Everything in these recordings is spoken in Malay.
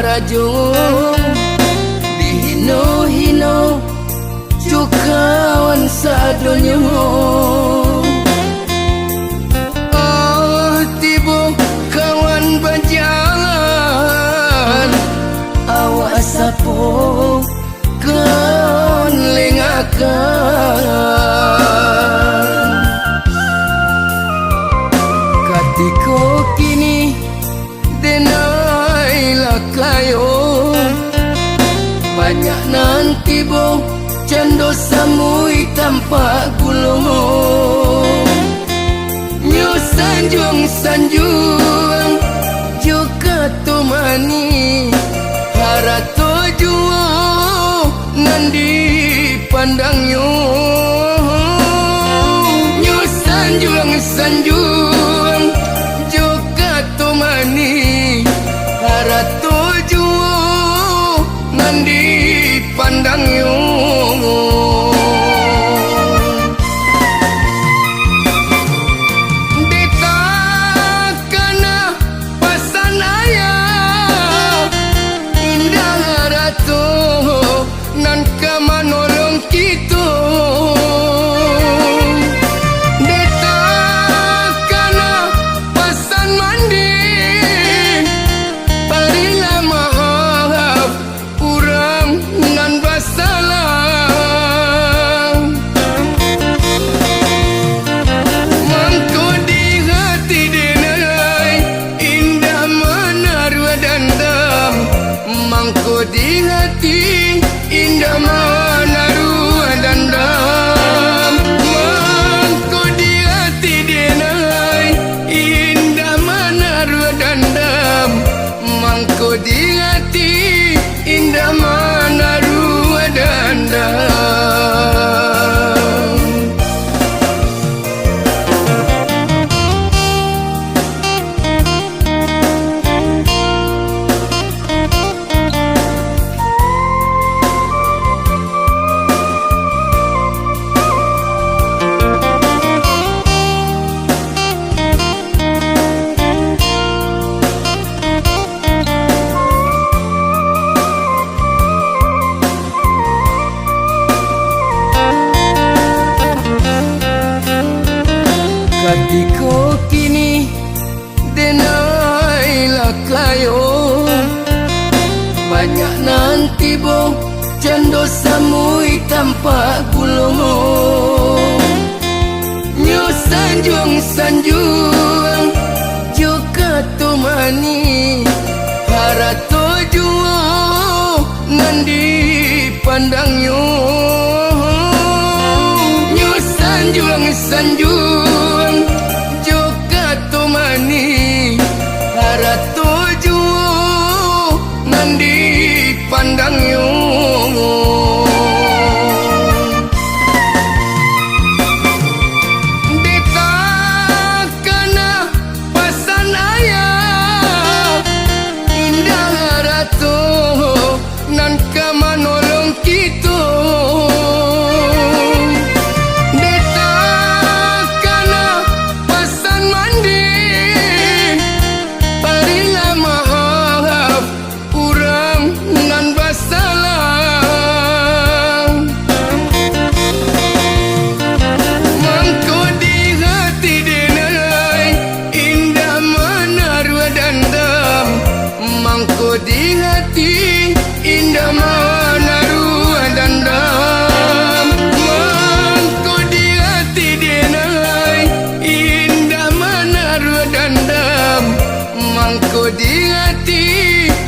rajung dihino-hino cukawan sadonyo. Oh tibo kawan berjalan awak sapo kawan lengakan. Katiko kini denailah kayo banyak nanti bo cando samui tanpa gulung. Nyo sanjung juga tumani harato juo nandi pandangnya. Nyo sanjung juga tumani harato juo nandi pandangnya. Di hati indah menaruh dendam. Mangko di hati denai indah menaruh dendam. Mangko di hati indah menaruh dendam. Katiko kini denailah kayo banyak nanti bo cando samui tanpa gulung. Nyo sanjung juga tumani harato juo nandi pandangnya. Nyo sanjung juga tumani harato juo nandi pandangnya. Di hati indah menaruh dendam. Mangko di hati denai indah menaruh dendam. Mangko di hati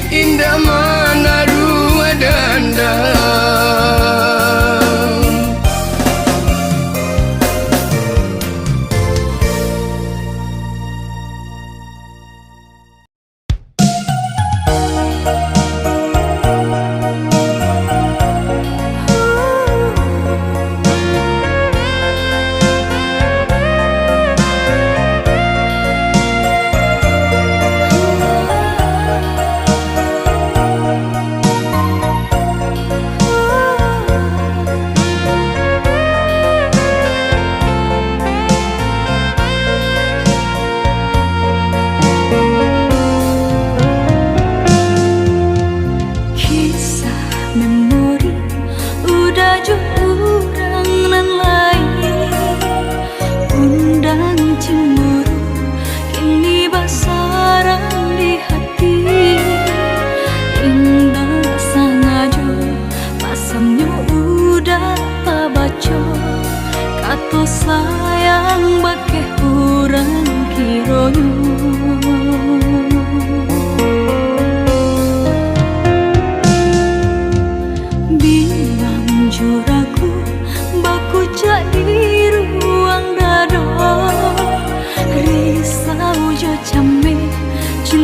indah menaruh dendam.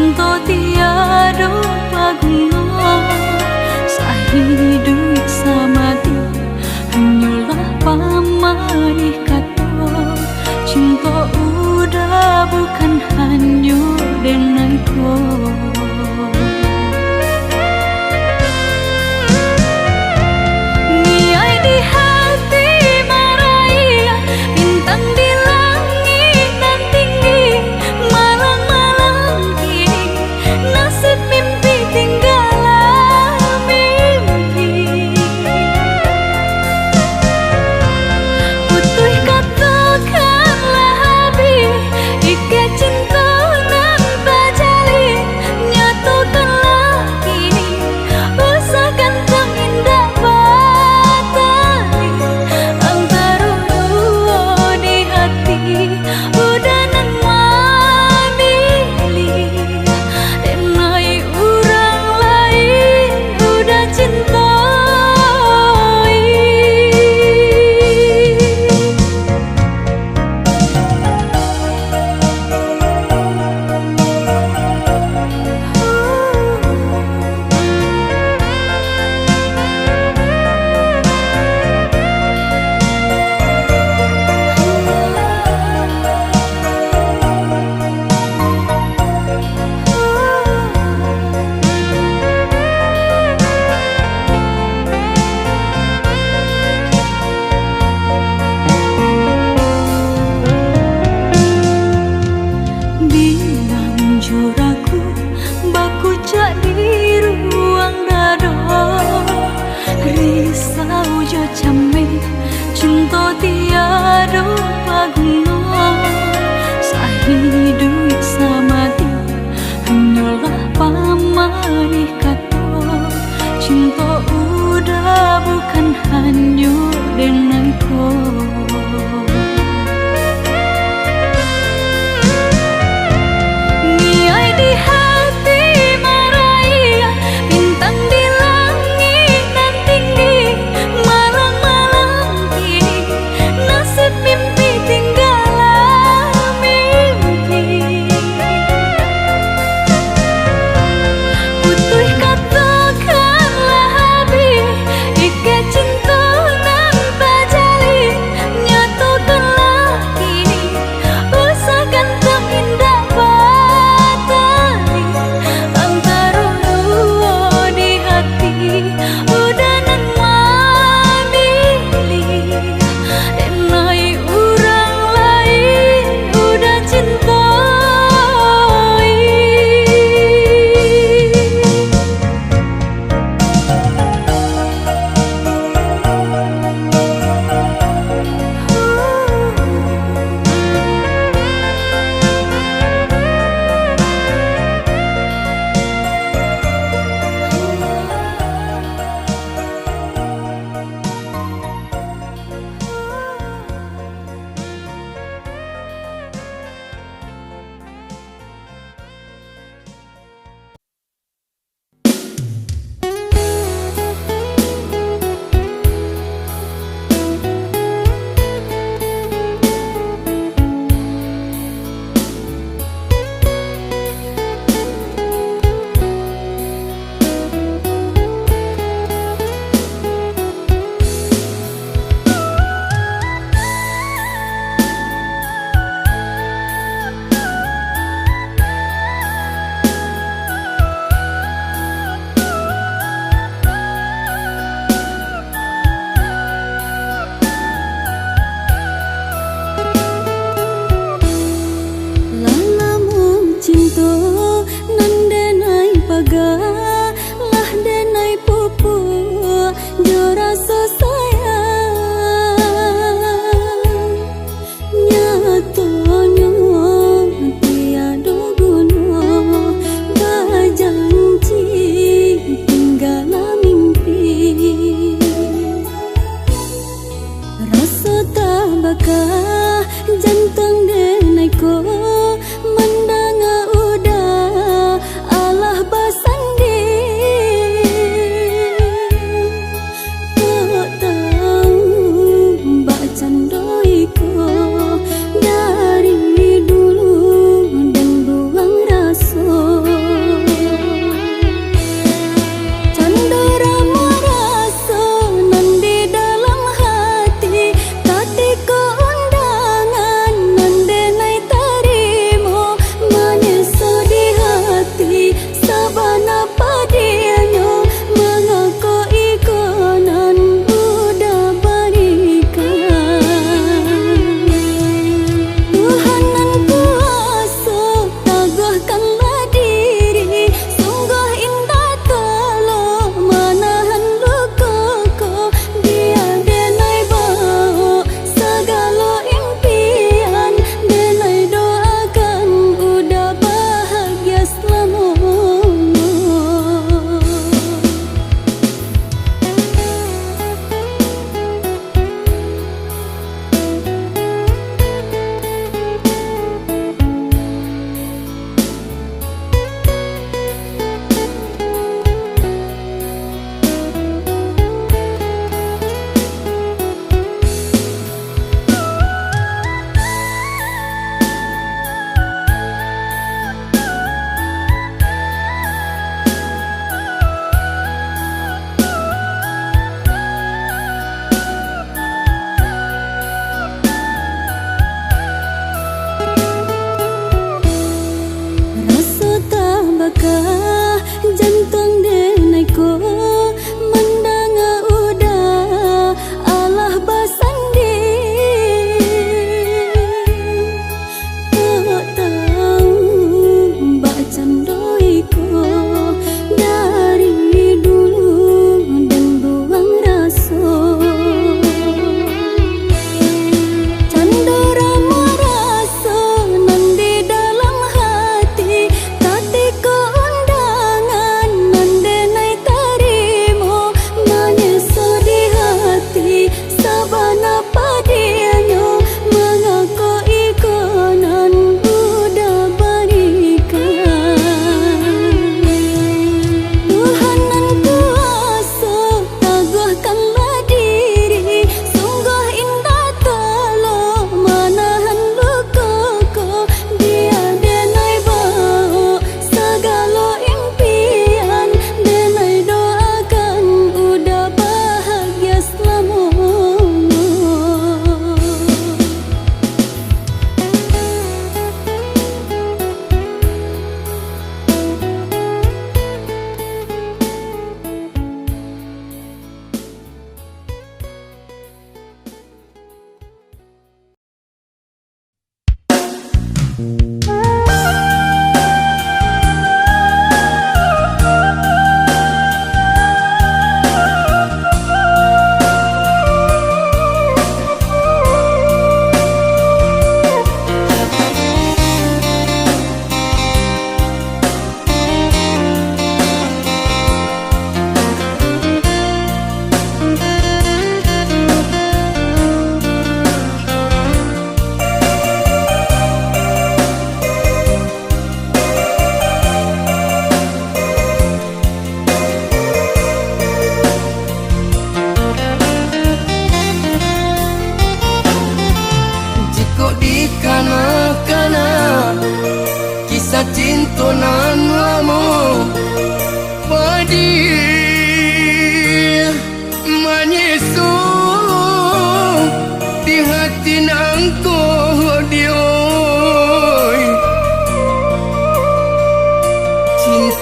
cinta tiada paguna, sahidup samati hanyalah pamali kata. Cinta udah bukan hanya denganku. Niai di hati marai, bintang di langit dan tinggi, malang-malang kini nasib mimpi tinggallah mimpi. Putus katakanlah habis, ike cinta nan bajali, nyatakanlah kini usahakan indah batali. Antara dua di hati udah nan memilih, denai orang lain udah cintai. Bimbang joraku baku cak di ruang dada, risau jo came cinta tiada paguna, sahidup samati hanyalah pamali kata. Cinta udah bukan hanya denganku. Niai di hati marai, bintang di langit dan tinggi, malang-malang kini nasib mimpi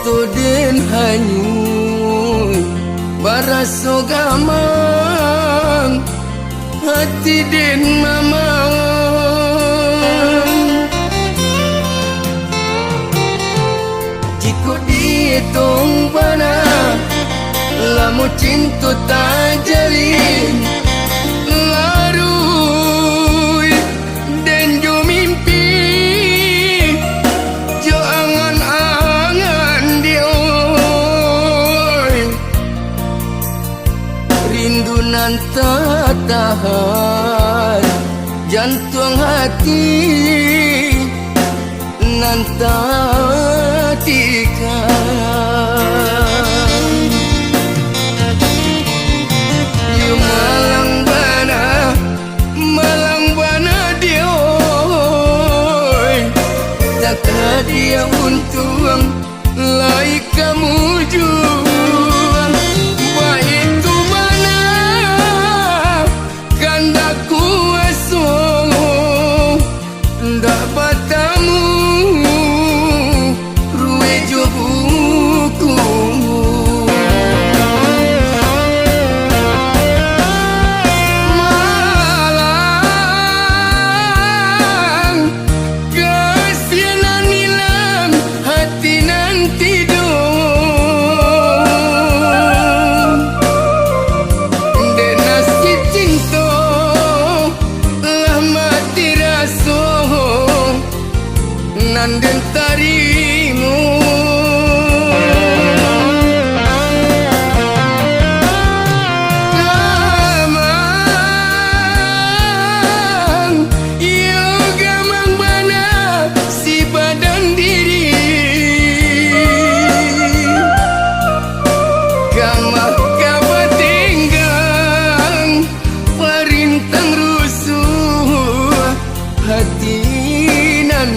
cinta den hanyut baraso gamang hati den mamang jika dihitung bana lamu cinta tak jalin larui dan jo mimpi jo angan-angan dioi rindu nan tak tahan jantung hati nan tak tikan dia untung lai kamu juang baik tu mana kanda kuasa ndak batamu ruwe jo buku nanden tarimu gamang yo gamang bana si badan diri gamang kabat tinggang perintang rusuh hati nan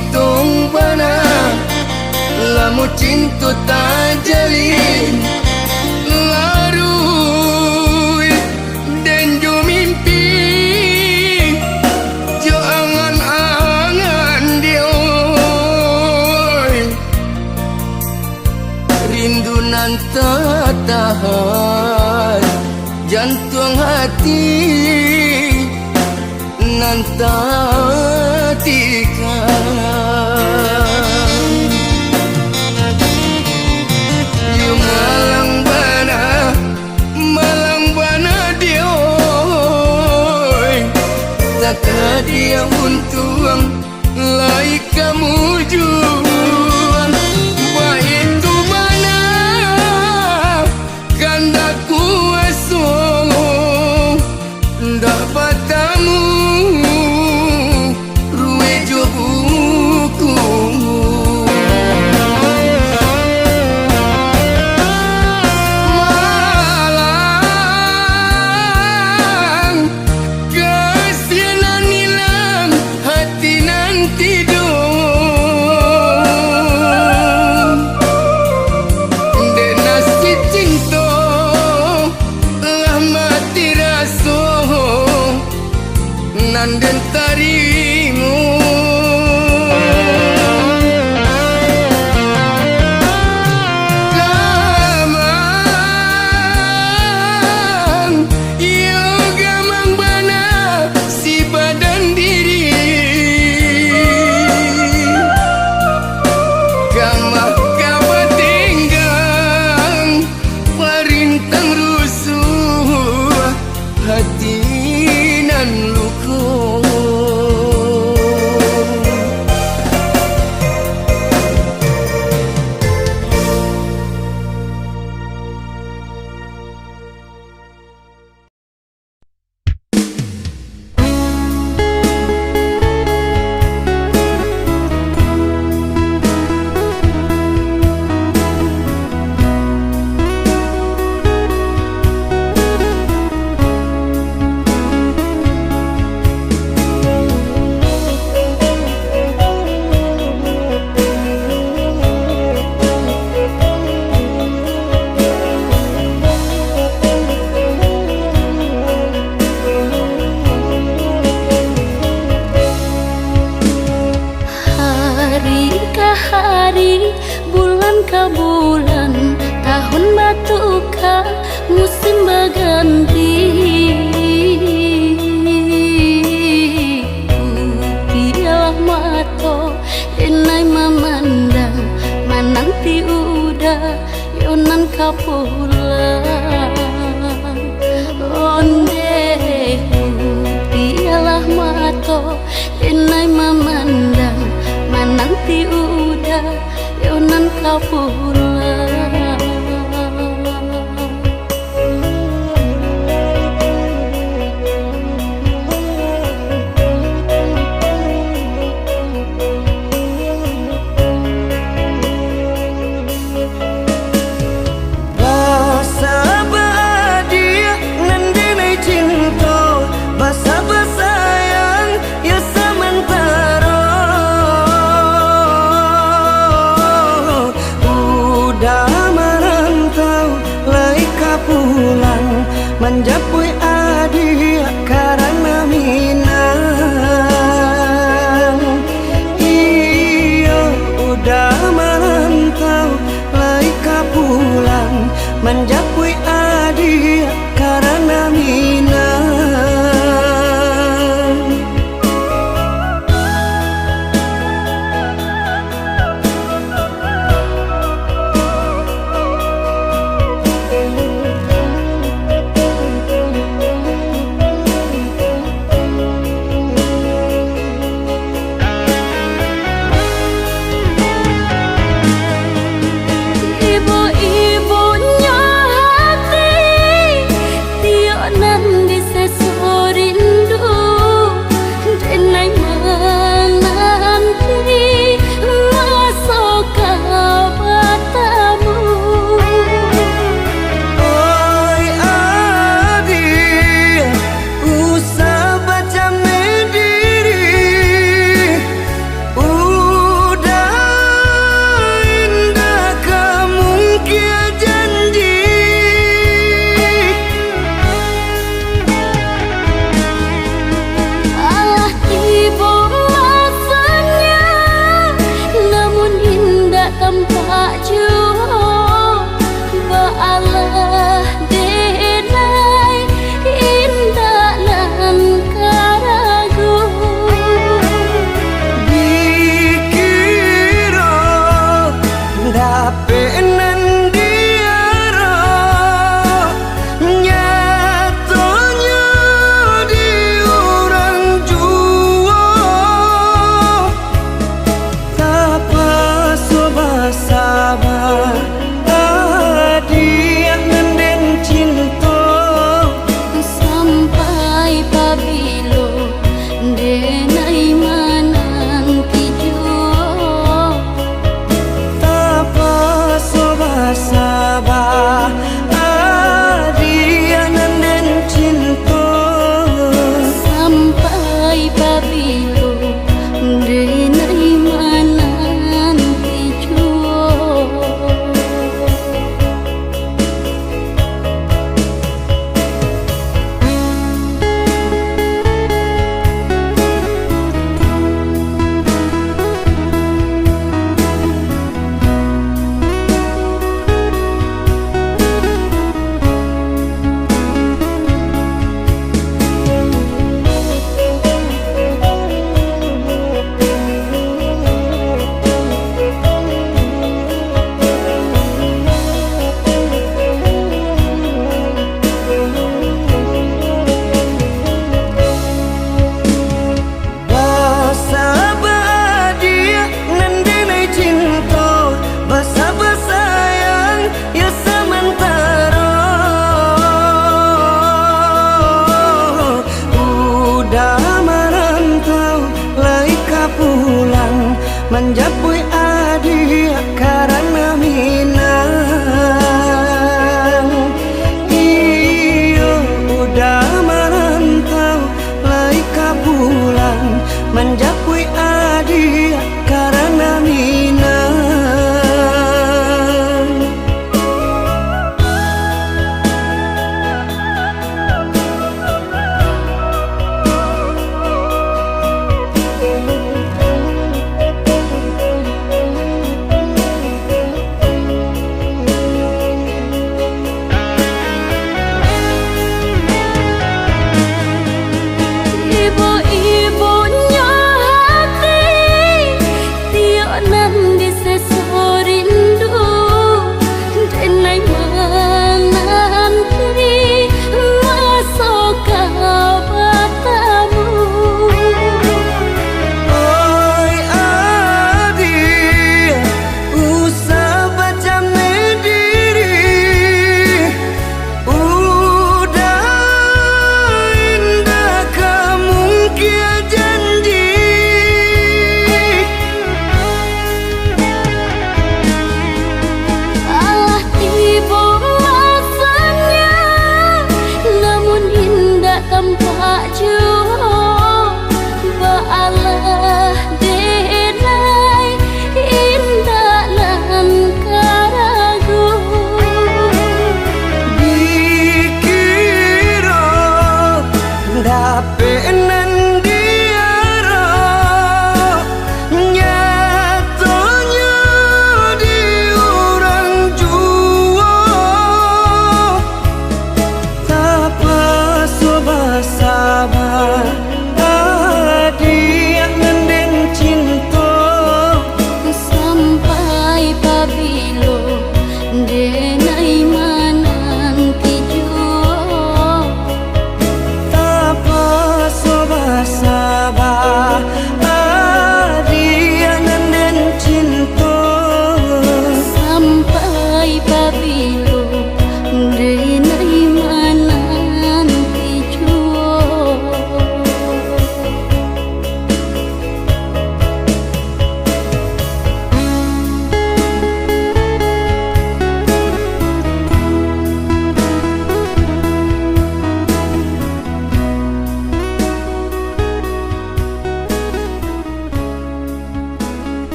hitung bana lamu cinta tak jalin larui dan jo mimpi jo angan-angan dioi rindu nan tak tahan jantung hati nan tak tikan you malang bana dioi takkan dia untung lai kamu juang baik tu mana kanda kuasa ndak batamu ruwe jo ka bulan, tahun batuka musim berganti. Pialah mato denai memandang mananti udah yonan ka pulang. Ondeku pialah mato denai memandang mananti udah yonan ka pulang. Menjapui adia karena minang. Iyo udah merantau laika pulang. Menjapui adia karena minang. Tempat jauh baalah denai indah nan karagu. Dikira dape nan diara, nyatonya di orang jua. Tapa sabar adia nenden cinta Sampai pabilo denai mananti jua. tapa sabar adia nenden cinta Sampai pabilo denai mananti jua. Menjapui adia karena minang. Iyo udah merantau laika pulang. Menjapui adia karena minang.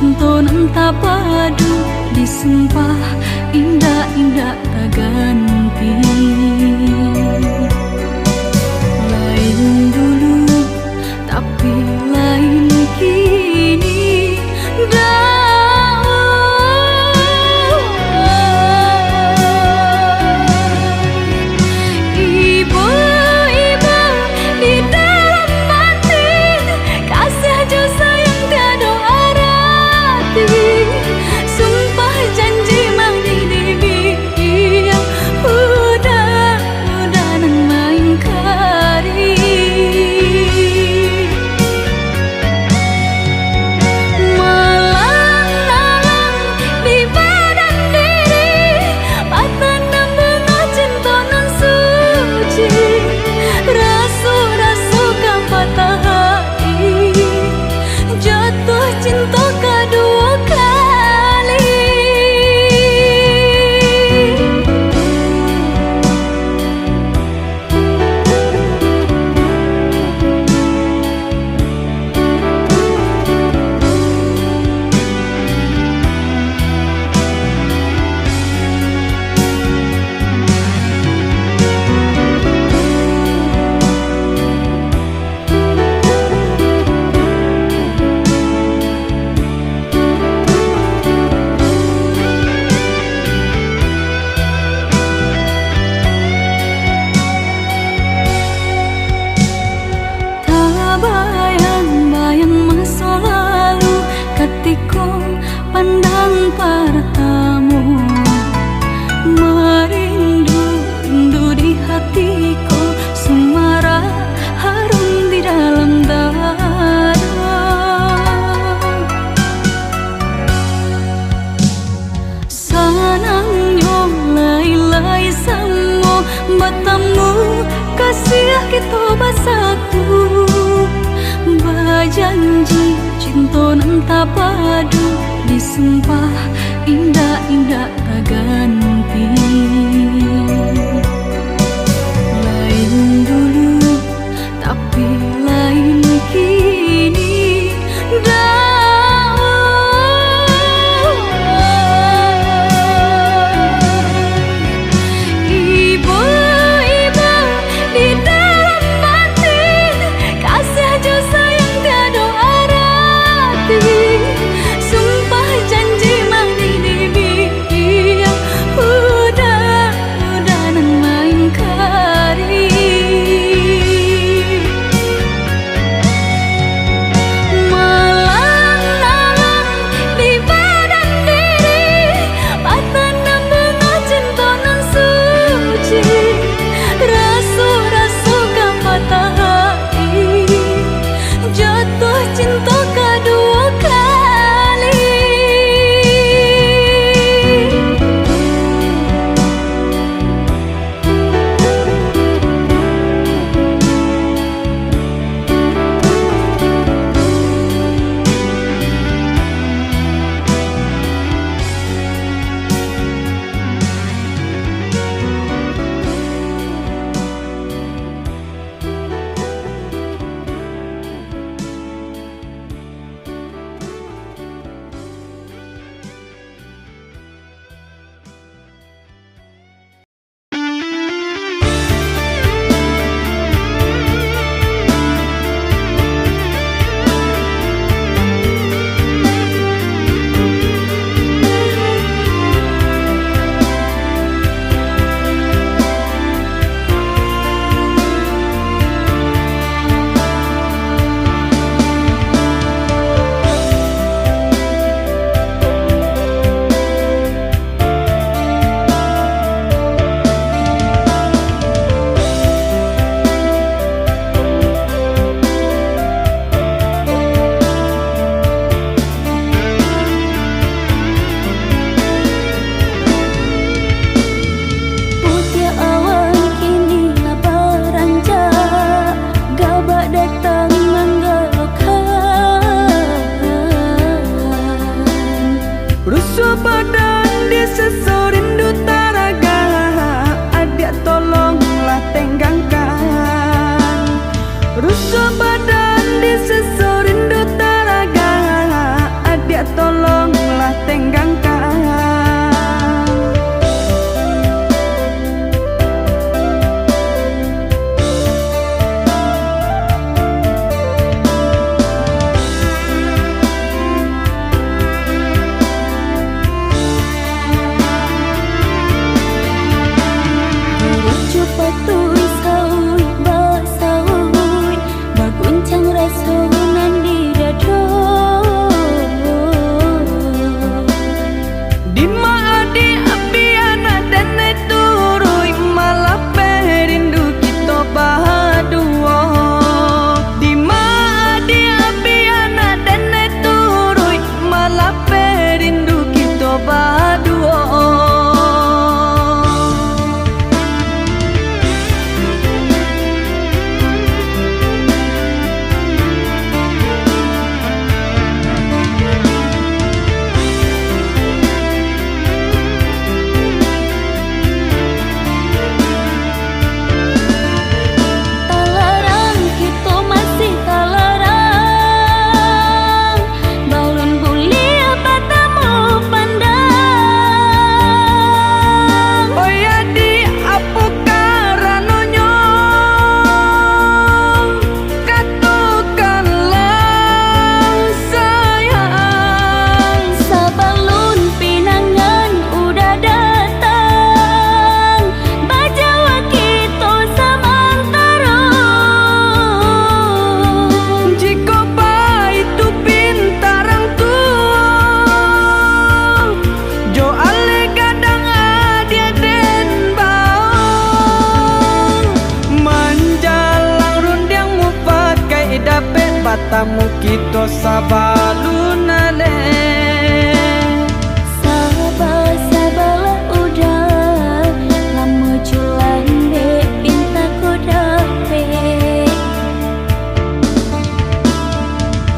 cinta nan tak padu disumpah indah-indah tak ganti. Lain dulu tapi lain kini, ibu-ibu di dalam batin, kasih aja sayang tiada arti. Sumpah janji mang di bibir, udah nan main kari. Malang-malang di badan diri, patanam bunga cinta nan suci. Rasu-rasu kan patah hati, jatuh cinta kedua kali. Tak bayang-bayang masa lalu ketika pandang pertama. Merindu di hatiku, sumara harum di dalam dada. Sanangnya lai-lai semua bertemu, kasih kita bersatu. Berjanji cinta nan tak padu disumpah indah-indah tak ganti. Lain dulu tapi lain kini, ibu-ibu di dalam batin, kasih aja sayang tiada arti. Sumpah janji mang di bibir, udah nan main kari. Malang-malang di badan diri, patanam bunga cinta nan suci. Rasu-rasu kan patah hati, jatuh cinta kedua kali. Rusuh badan di sesurindu taraga, adik tolong batamu kita sabalunale. Sabar-sabarlah udah lama jualan dek pinta ko dapet.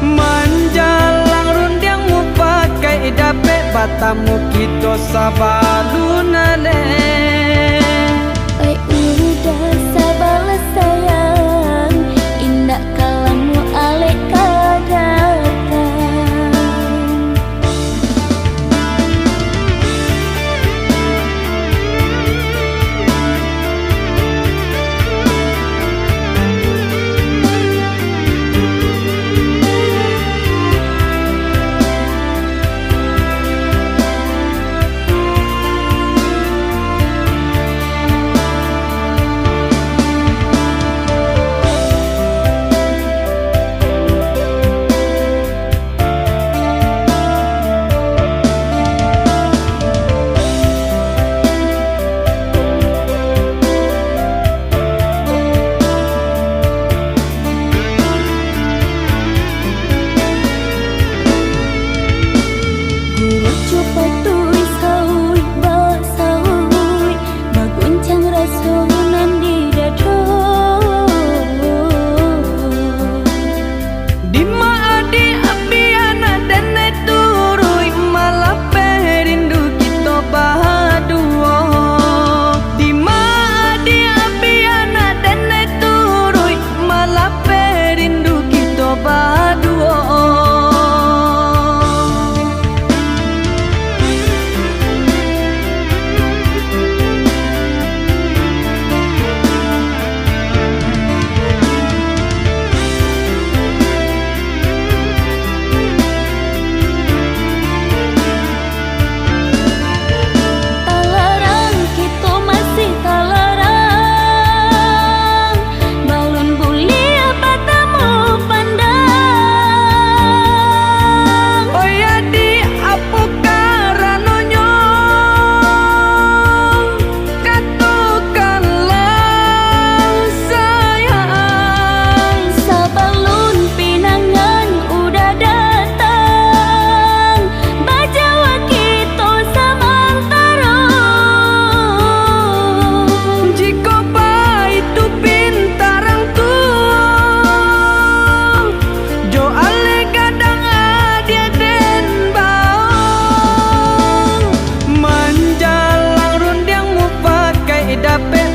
Manjalang rundiangmu pakai dapet batamu kita sabalunale. Udah sabarlah sayang, indah kalamu alek kadang.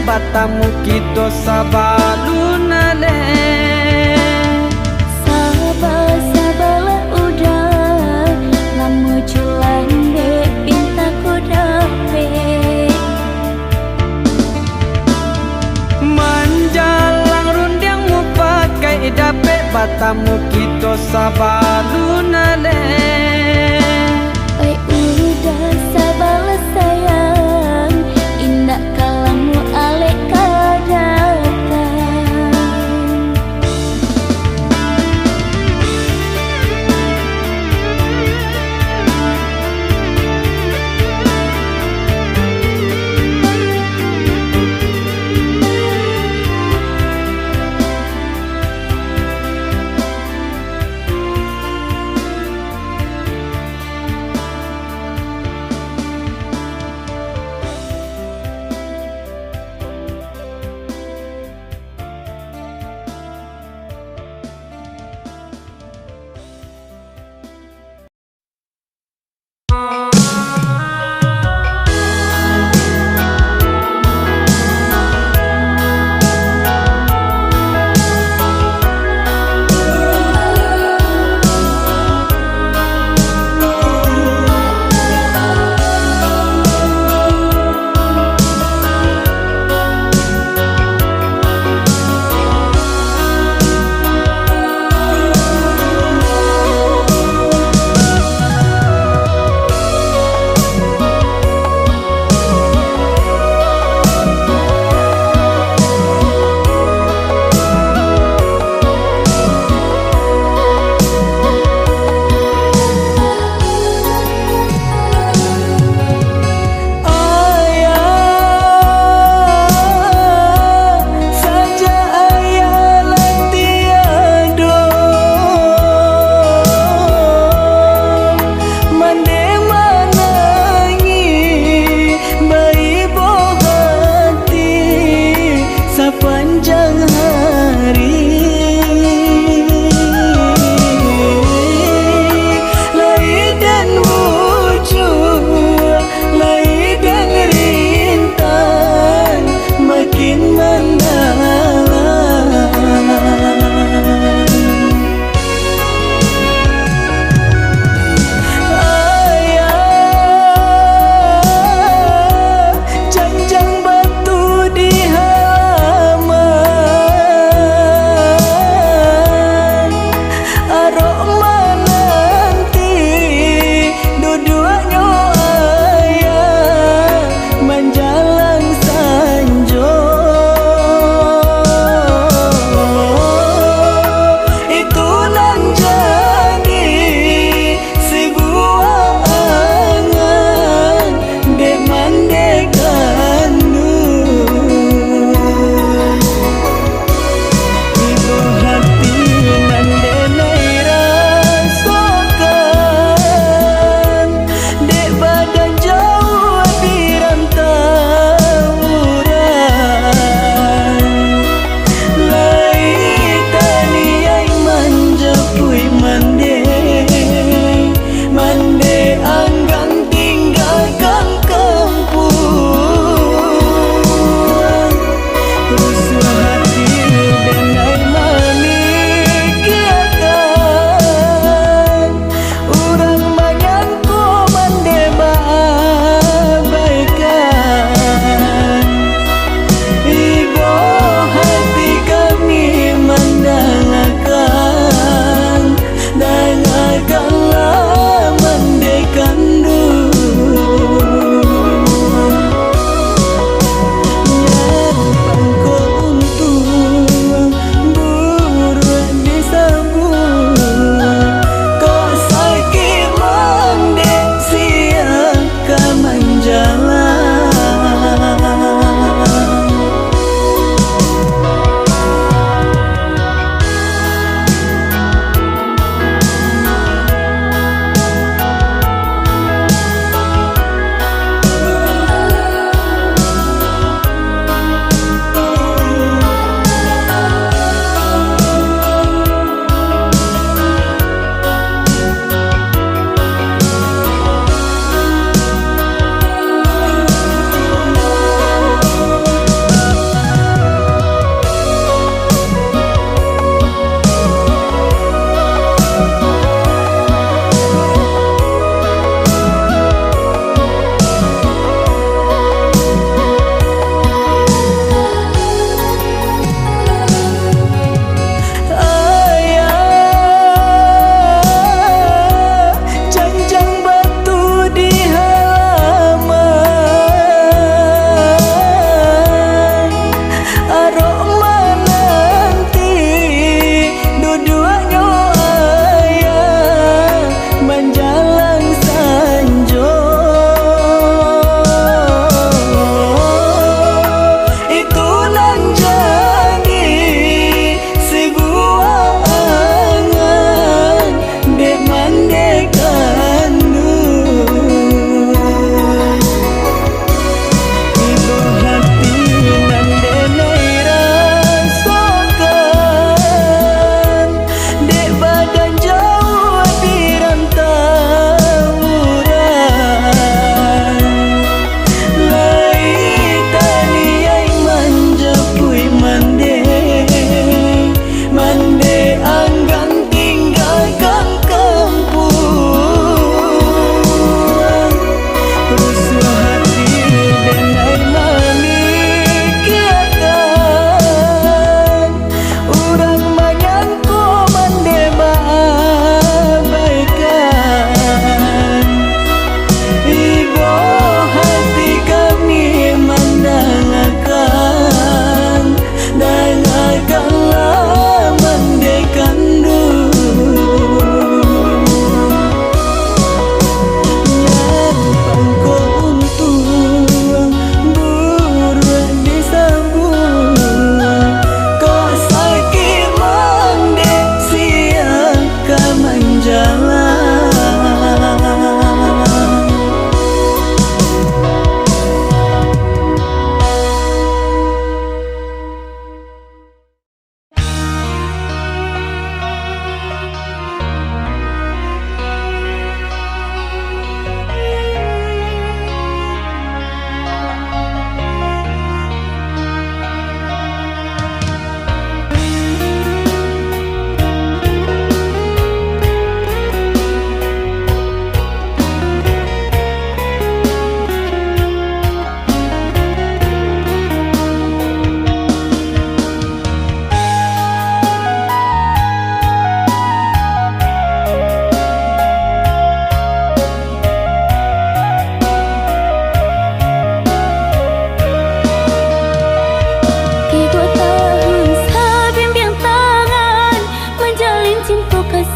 Batamu kita sabalunale. Sabar-sabarlah udah lama jualan dek pinta ko dapet. Manjalang rundiangmu pakai dapet batamu kita sabalunale. Udah sabarlah sayang, indah kalamu alek kadang.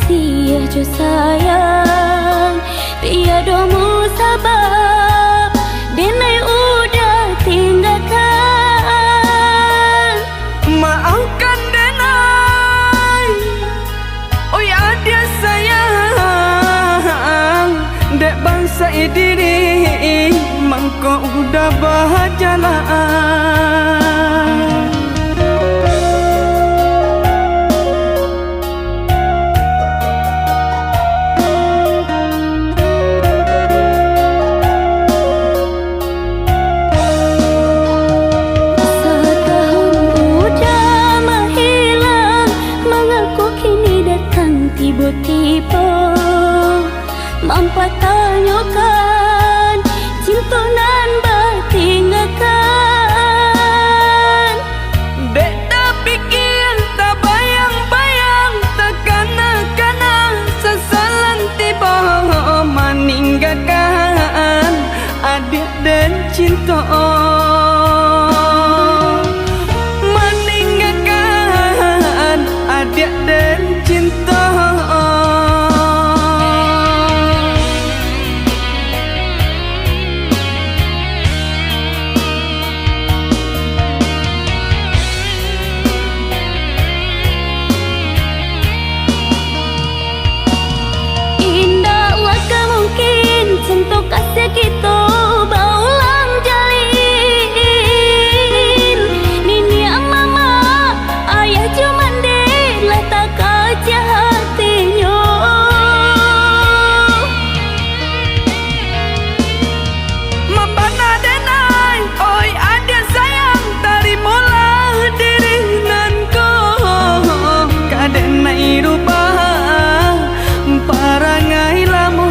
kasih aja sayang, tiada mu sabab denai udah tinggalkan. Maafkan denai, oh ya dia sayang, dek bangsa diri mangko udah berjalan. Tiba-tiba mampat tanyakan cinta nan bertinggalkan. Dek tak pikir, tak bayang-bayang, tak kena-kena sesalan tiba meninggalkan adik dan cinta. Meninggalkan adik dan cinta. Cinta kasih kita berulang jalin. Nini mama ayah cuma dek lah tak kerja hatinya. Mambana denai, oi adik sayang, terimalah diri nanko. Kadenai rubah parangai lamo.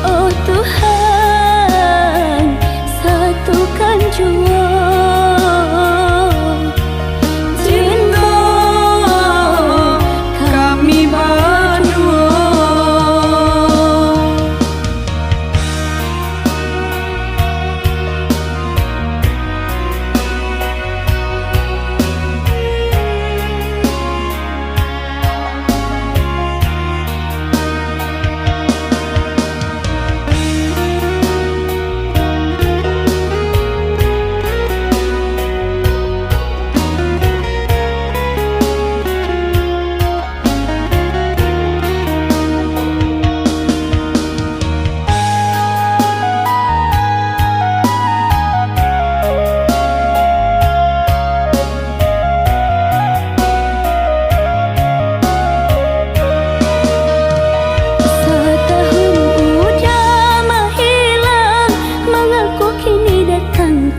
Oh Tuhan, satukan jua cinta kami berdua.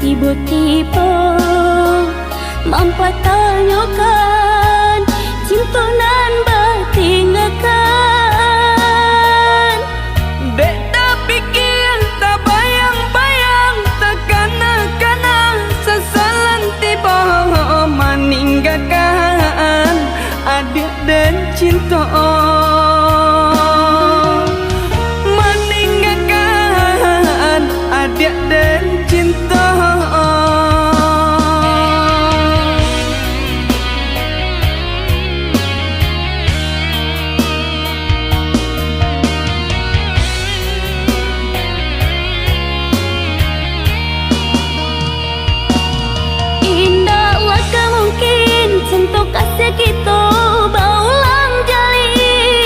Tiba-tiba mampat tanyakan cinta nan bertinggalkan. Dek tak pikir, tak bayang-bayang, tak kena-kena sesalan tiba meninggalkan adik dan cinta. Meninggalkan adik dan cinta. Indahlah kemungkin cinta kasih kita berulang jalin.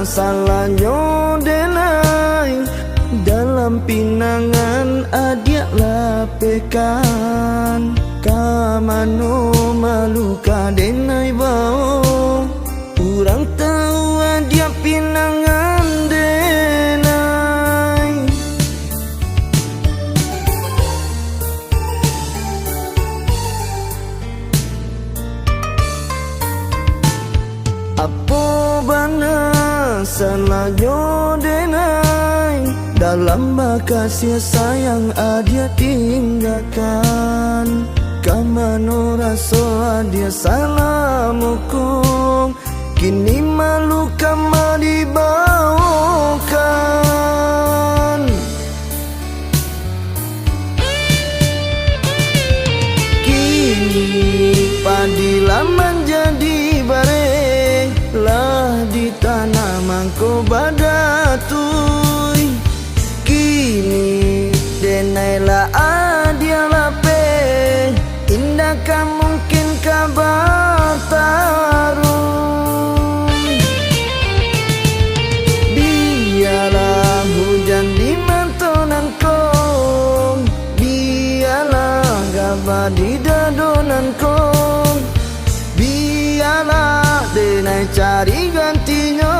salahnya denai dalam pinangan adik lapekan kamano maluka denai bau urang tahu adik pinangan denai apa bana salahnya denai dalam kasih sayang adia tinggalkan kamano rasa adia salah mukung kini malu kama dibawakan kini padilah menjadi bareng lah di tanah mangko badatui kini denailah adia lape indah kan mungkin kabar tarung biarlah hujan di mantonan kong biarlah gabah di dadonan kong biarlah denai cari gantinya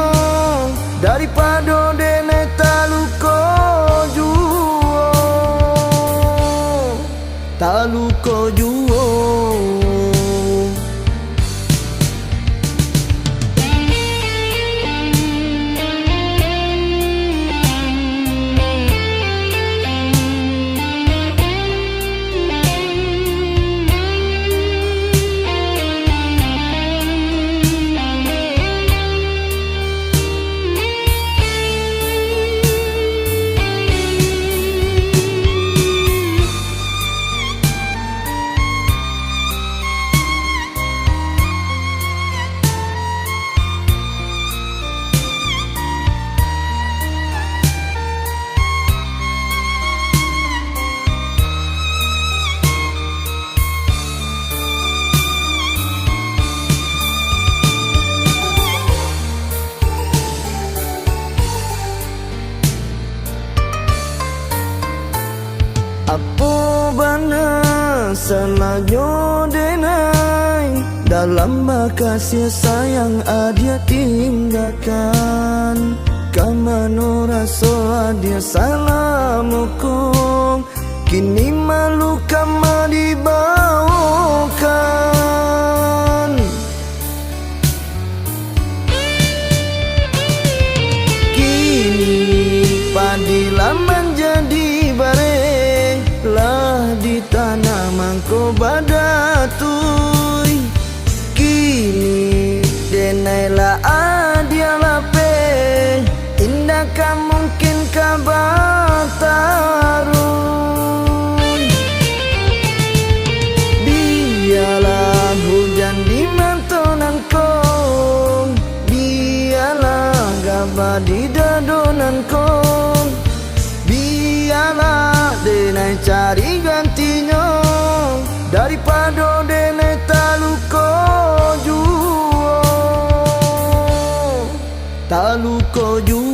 daripada denai taluko juo taluko juo apa bana salahnya denai dalam kasih sayang adia tinggalkan kamano rasa adia salah mukung kini malu kama dibawakan kini padilah menjadi bareng lah di tanah mangko badatui kini denailah adia lape indah kan mungkin kabar tarung biarlah hujan di mantonan kong biarlah gabah di dadonan kong biarlah denai cari gantinya daripada denai taluko juo taluko juo